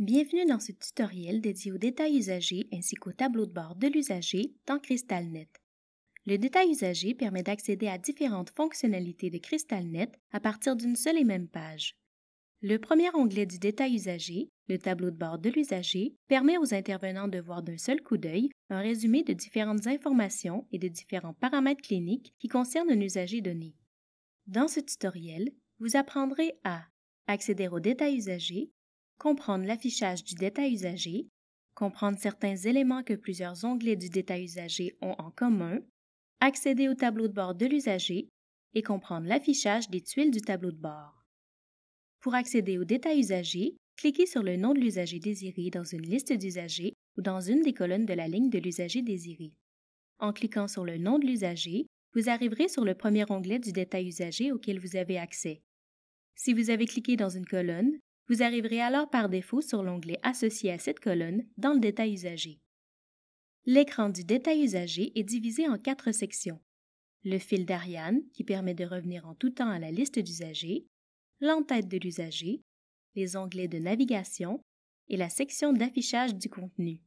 Bienvenue dans ce tutoriel dédié aux détails usagés ainsi qu'au tableau de bord de l'usager dans CrystalNet. Le détail usagé permet d'accéder à différentes fonctionnalités de CrystalNet à partir d'une seule et même page. Le premier onglet du détail usagé, le tableau de bord de l'usager, permet aux intervenants de voir d'un seul coup d'œil un résumé de différentes informations et de différents paramètres cliniques qui concernent un usager donné. Dans ce tutoriel, vous apprendrez à accéder au détail usagé, comprendre l'affichage du détail usagé, comprendre certains éléments que plusieurs onglets du détail usagé ont en commun, accéder au tableau de bord de l'usager et comprendre l'affichage des tuiles du tableau de bord. Pour accéder au détail usagé, cliquez sur le nom de l'usager désiré dans une liste d'usagers ou dans une des colonnes de la ligne de l'usager désiré. En cliquant sur le nom de l'usager, vous arriverez sur le premier onglet du détail usagé auquel vous avez accès. Si vous avez cliqué dans une colonne, vous arriverez alors par défaut sur l'onglet associé à cette colonne dans le détail usagé. L'écran du détail usagé est divisé en 4 sections. Le fil d'Ariane, qui permet de revenir en tout temps à la liste d'usagers, l'entête de l'usager, les onglets de navigation et la section d'affichage du contenu.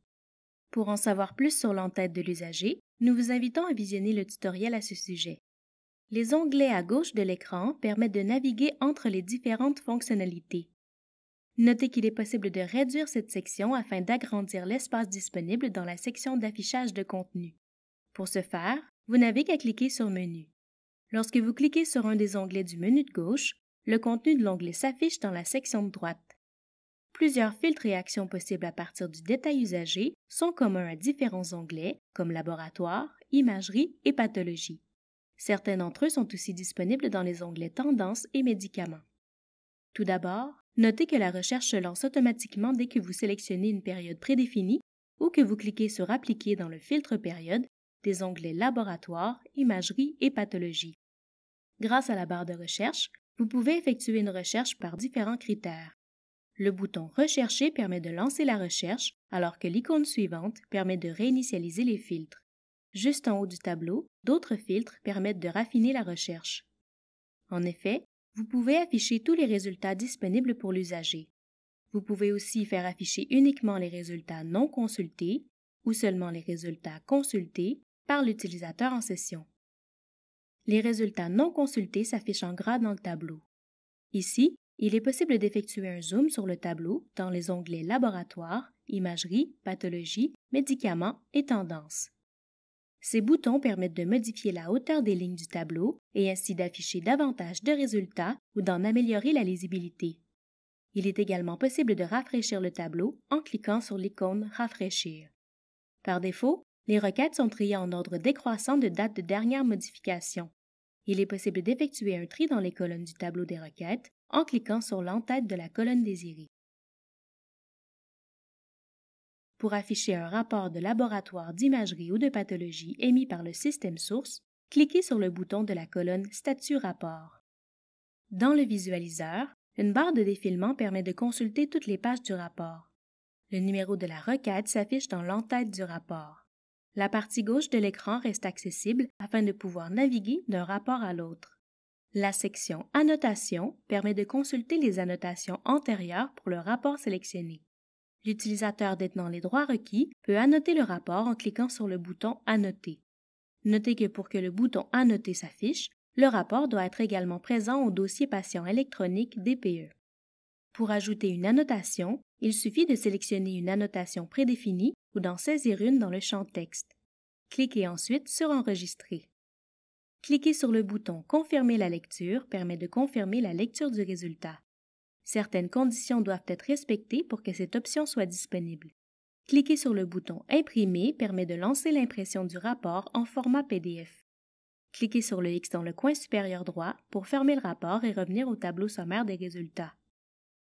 Pour en savoir plus sur l'entête de l'usager, nous vous invitons à visionner le tutoriel à ce sujet. Les onglets à gauche de l'écran permettent de naviguer entre les différentes fonctionnalités. Notez qu'il est possible de réduire cette section afin d'agrandir l'espace disponible dans la section d'affichage de contenu. Pour ce faire, vous n'avez qu'à cliquer sur Menu. Lorsque vous cliquez sur un des onglets du menu de gauche, le contenu de l'onglet s'affiche dans la section de droite. Plusieurs filtres et actions possibles à partir du détail usagé sont communs à différents onglets comme Laboratoire, Imagerie et Pathologie. Certains d'entre eux sont aussi disponibles dans les onglets Tendances et Médicaments. Tout d'abord, notez que la recherche se lance automatiquement dès que vous sélectionnez une période prédéfinie ou que vous cliquez sur Appliquer dans le filtre Période des onglets Laboratoire, Imagerie et Pathologie. Grâce à la barre de recherche, vous pouvez effectuer une recherche par différents critères. Le bouton Rechercher permet de lancer la recherche, alors que l'icône suivante permet de réinitialiser les filtres. Juste en haut du tableau, d'autres filtres permettent de raffiner la recherche. En effet, vous pouvez afficher tous les résultats disponibles pour l'usager. Vous pouvez aussi faire afficher uniquement les résultats non consultés ou seulement les résultats consultés par l'utilisateur en session. Les résultats non consultés s'affichent en gras dans le tableau. Ici, il est possible d'effectuer un zoom sur le tableau dans les onglets Laboratoire, Imagerie, Pathologie, Médicaments et Tendances. Ces boutons permettent de modifier la hauteur des lignes du tableau et ainsi d'afficher davantage de résultats ou d'en améliorer la lisibilité. Il est également possible de rafraîchir le tableau en cliquant sur l'icône Rafraîchir. Par défaut, les requêtes sont triées en ordre décroissant de date de dernière modification. Il est possible d'effectuer un tri dans les colonnes du tableau des requêtes en cliquant sur l'entête de la colonne désirée. Pour afficher un rapport de laboratoire d'imagerie ou de pathologie émis par le système source, cliquez sur le bouton de la colonne Statut rapport. Dans le visualiseur, une barre de défilement permet de consulter toutes les pages du rapport. Le numéro de la requête s'affiche dans l'entête du rapport. La partie gauche de l'écran reste accessible afin de pouvoir naviguer d'un rapport à l'autre. La section Annotation permet de consulter les annotations antérieures pour le rapport sélectionné. L'utilisateur détenant les droits requis peut annoter le rapport en cliquant sur le bouton Annoter. Notez que pour que le bouton Annoter s'affiche, le rapport doit être également présent au dossier patient électronique DPE. Pour ajouter une annotation, il suffit de sélectionner une annotation prédéfinie ou d'en saisir une dans le champ texte. Cliquez ensuite sur Enregistrer. Cliquez sur le bouton Confirmer la lecture permet de confirmer la lecture du résultat. Certaines conditions doivent être respectées pour que cette option soit disponible. Cliquez sur le bouton Imprimer permet de lancer l'impression du rapport en format PDF. Cliquez sur le X dans le coin supérieur droit pour fermer le rapport et revenir au tableau sommaire des résultats.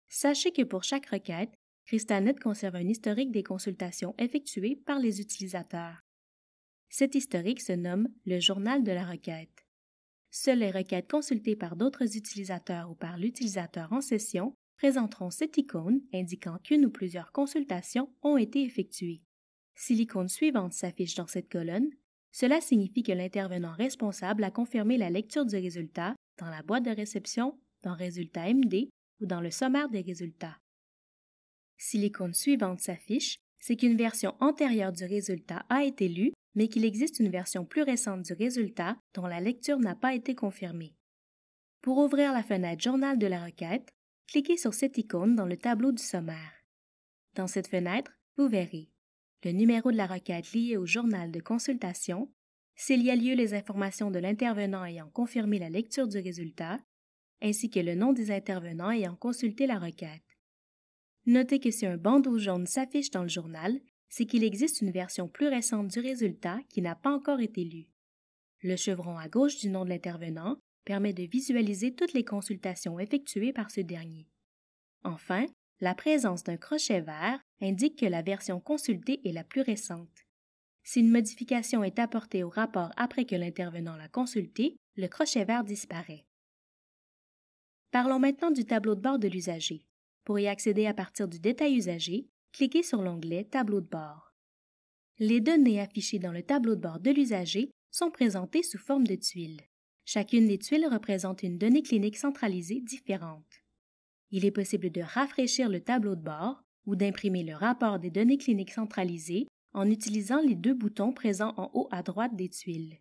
Sachez que pour chaque requête, CrystalNet conserve un historique des consultations effectuées par les utilisateurs. Cet historique se nomme le journal de la requête. Seules les requêtes consultées par d'autres utilisateurs ou par l'utilisateur en session présenteront cette icône indiquant qu'une ou plusieurs consultations ont été effectuées. Si l'icône suivante s'affiche dans cette colonne, cela signifie que l'intervenant responsable a confirmé la lecture du résultat dans la boîte de réception, dans Résultats MD ou dans le sommaire des résultats. Si l'icône suivante s'affiche, c'est qu'une version antérieure du résultat a été lue, mais qu'il existe une version plus récente du résultat dont la lecture n'a pas été confirmée. Pour ouvrir la fenêtre Journal de la requête, cliquez sur cette icône dans le tableau du sommaire. Dans cette fenêtre, vous verrez le numéro de la requête lié au journal de consultation, s'il y a lieu les informations de l'intervenant ayant confirmé la lecture du résultat, ainsi que le nom des intervenants ayant consulté la requête. Notez que si un bandeau jaune s'affiche dans le journal, c'est qu'il existe une version plus récente du résultat qui n'a pas encore été lue. Le chevron à gauche du nom de l'intervenant permet de visualiser toutes les consultations effectuées par ce dernier. Enfin, la présence d'un crochet vert indique que la version consultée est la plus récente. Si une modification est apportée au rapport après que l'intervenant l'a consulté, le crochet vert disparaît. Parlons maintenant du tableau de bord de l'usager. Pour y accéder à partir du détail usager, cliquez sur l'onglet Tableau de bord. Les données affichées dans le tableau de bord de l'usager sont présentées sous forme de tuiles. Chacune des tuiles représente une donnée clinique centralisée différente. Il est possible de rafraîchir le tableau de bord ou d'imprimer le rapport des données cliniques centralisées en utilisant les deux boutons présents en haut à droite des tuiles.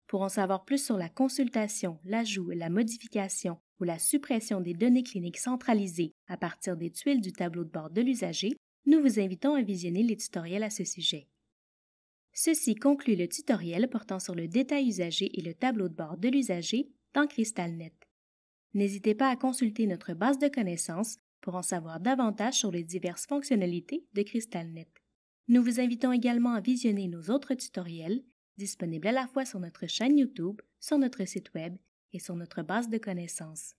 Pour en savoir plus sur la consultation, l'ajout, la modification ou la suppression des données cliniques centralisées à partir des tuiles du tableau de bord de l'usager, nous vous invitons à visionner les tutoriels à ce sujet. Ceci conclut le tutoriel portant sur le détail usager et le tableau de bord de l'usager dans CrystalNet. N'hésitez pas à consulter notre base de connaissances pour en savoir davantage sur les diverses fonctionnalités de CrystalNet. Nous vous invitons également à visionner nos autres tutoriels disponibles à la fois sur notre chaîne YouTube, sur notre site Web et sur notre base de connaissances.